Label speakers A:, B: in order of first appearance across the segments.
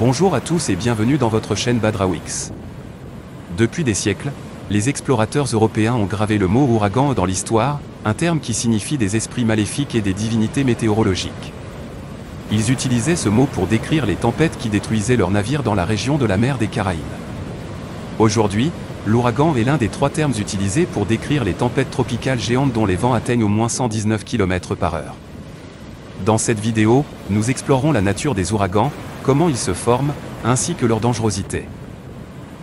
A: Bonjour à tous et bienvenue dans votre chaîne Badrawix. Depuis des siècles, les explorateurs européens ont gravé le mot ouragan dans l'histoire, un terme qui signifie des esprits maléfiques et des divinités météorologiques. Ils utilisaient ce mot pour décrire les tempêtes qui détruisaient leurs navires dans la région de la mer des Caraïbes. Aujourd'hui, l'ouragan est l'un des trois termes utilisés pour décrire les tempêtes tropicales géantes dont les vents atteignent au moins 119 km/h. Dans cette vidéo, nous explorerons la nature des ouragans, comment ils se forment, ainsi que leur dangerosité.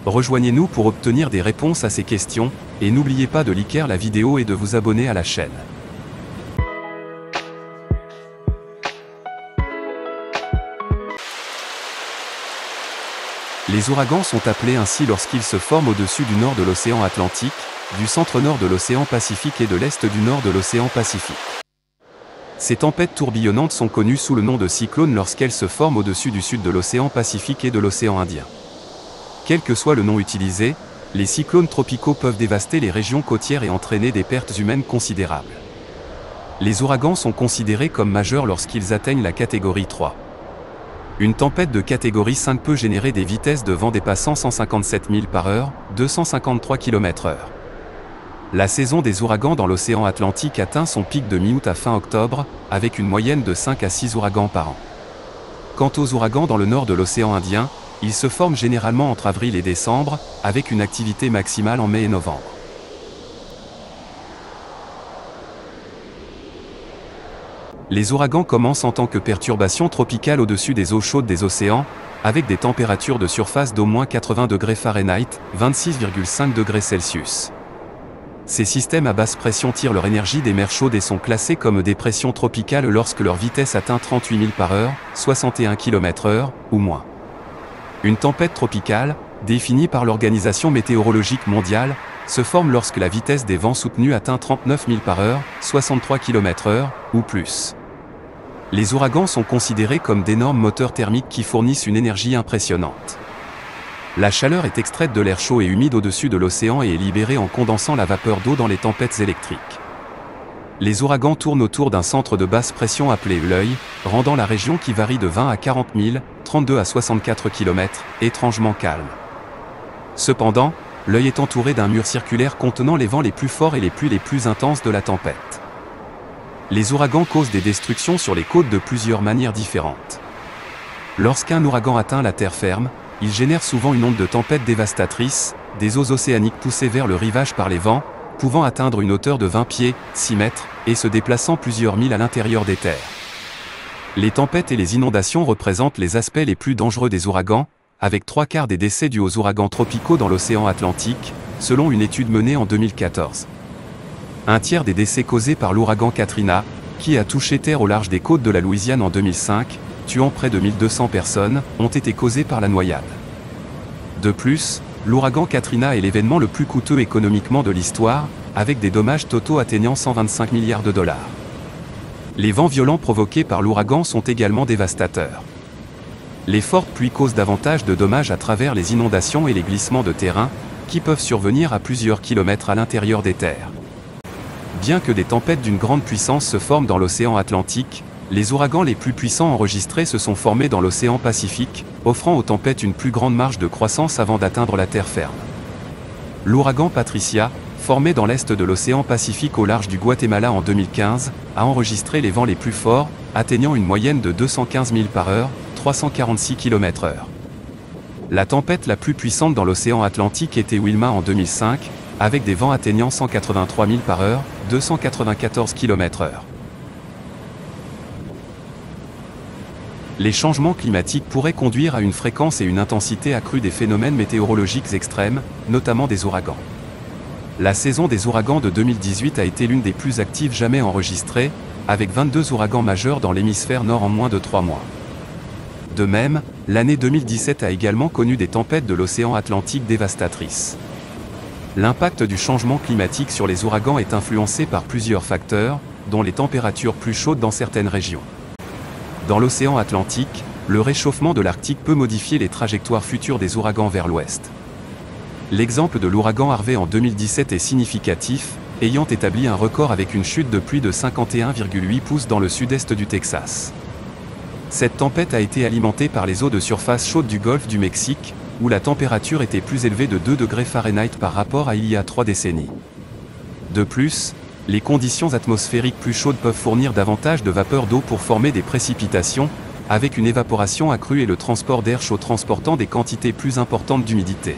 A: Rejoignez-nous pour obtenir des réponses à ces questions, et n'oubliez pas de liker la vidéo et de vous abonner à la chaîne. Les ouragans sont appelés ainsi lorsqu'ils se forment au-dessus du nord de l'océan Atlantique, du centre-nord de l'océan Pacifique et de l'est du nord de l'océan Pacifique. Ces tempêtes tourbillonnantes sont connues sous le nom de cyclones lorsqu'elles se forment au-dessus du sud de l'océan Pacifique et de l'océan Indien. Quel que soit le nom utilisé, les cyclones tropicaux peuvent dévaster les régions côtières et entraîner des pertes humaines considérables. Les ouragans sont considérés comme majeurs lorsqu'ils atteignent la catégorie 3. Une tempête de catégorie 5 peut générer des vitesses de vent dépassant 157 000 par heure, 253 km/h. La saison des ouragans dans l'océan Atlantique atteint son pic de mi-août à fin octobre, avec une moyenne de 5 à 6 ouragans par an. Quant aux ouragans dans le nord de l'océan Indien, ils se forment généralement entre avril et décembre, avec une activité maximale en mai et novembre. Les ouragans commencent en tant que perturbations tropicales au-dessus des eaux chaudes des océans, avec des températures de surface d'au moins 80 degrés Fahrenheit, 26,5 degrés Celsius. Ces systèmes à basse pression tirent leur énergie des mers chaudes et sont classés comme dépressions tropicales lorsque leur vitesse atteint 38 000 par heure, 61 km/h, ou moins. Une tempête tropicale, définie par l'Organisation météorologique mondiale, se forme lorsque la vitesse des vents soutenus atteint 39 000 par heure, 63 km/h, ou plus. Les ouragans sont considérés comme d'énormes moteurs thermiques qui fournissent une énergie impressionnante. La chaleur est extraite de l'air chaud et humide au-dessus de l'océan et est libérée en condensant la vapeur d'eau dans les tempêtes électriques. Les ouragans tournent autour d'un centre de basse pression appelé l'œil, rendant la région qui varie de 20 à 40 000, 32 à 64 km, étrangement calme. Cependant, l'œil est entouré d'un mur circulaire contenant les vents les plus forts et les pluies les plus intenses de la tempête. Les ouragans causent des destructions sur les côtes de plusieurs manières différentes. Lorsqu'un ouragan atteint la terre ferme, il génère souvent une onde de tempête dévastatrice, des eaux océaniques poussées vers le rivage par les vents, pouvant atteindre une hauteur de 20 pieds, 6 mètres, et se déplaçant plusieurs milles à l'intérieur des terres. Les tempêtes et les inondations représentent les aspects les plus dangereux des ouragans, avec 3/4 des décès dus aux ouragans tropicaux dans l'océan Atlantique, selon une étude menée en 2014. Un tiers des décès causés par l'ouragan Katrina, qui a touché terre au large des côtes de la Louisiane en 2005, tuant près de 1200 personnes, ont été causés par la noyade. De plus, l'ouragan Katrina est l'événement le plus coûteux économiquement de l'histoire, avec des dommages totaux atteignant 125 milliards de dollars. Les vents violents provoqués par l'ouragan sont également dévastateurs. Les fortes pluies causent davantage de dommages à travers les inondations et les glissements de terrain, qui peuvent survenir à plusieurs kilomètres à l'intérieur des terres. Bien que des tempêtes d'une grande puissance se forment dans l'océan Atlantique, les ouragans les plus puissants enregistrés se sont formés dans l'océan Pacifique, offrant aux tempêtes une plus grande marge de croissance avant d'atteindre la terre ferme. L'ouragan Patricia, formé dans l'est de l'océan Pacifique au large du Guatemala en 2015, a enregistré les vents les plus forts, atteignant une moyenne de 215 000 par heure, 346 km/h. La tempête la plus puissante dans l'océan Atlantique était Wilma en 2005, avec des vents atteignant 183 000 par heure, 294 km/h. Les changements climatiques pourraient conduire à une fréquence et une intensité accrue des phénomènes météorologiques extrêmes, notamment des ouragans. La saison des ouragans de 2018 a été l'une des plus actives jamais enregistrées, avec 22 ouragans majeurs dans l'hémisphère nord en moins de 3 mois. De même, l'année 2017 a également connu des tempêtes de l'océan Atlantique dévastatrices. L'impact du changement climatique sur les ouragans est influencé par plusieurs facteurs, dont les températures plus chaudes dans certaines régions. Dans l'océan Atlantique, le réchauffement de l'Arctique peut modifier les trajectoires futures des ouragans vers l'ouest. L'exemple de l'ouragan Harvey en 2017 est significatif, ayant établi un record avec une chute de pluie de 51,8 pouces dans le sud-est du Texas. Cette tempête a été alimentée par les eaux de surface chaudes du golfe du Mexique, où la température était plus élevée de 2 degrés Fahrenheit par rapport à il y a 3 décennies. De plus, les conditions atmosphériques plus chaudes peuvent fournir davantage de vapeur d'eau pour former des précipitations, avec une évaporation accrue et le transport d'air chaud transportant des quantités plus importantes d'humidité.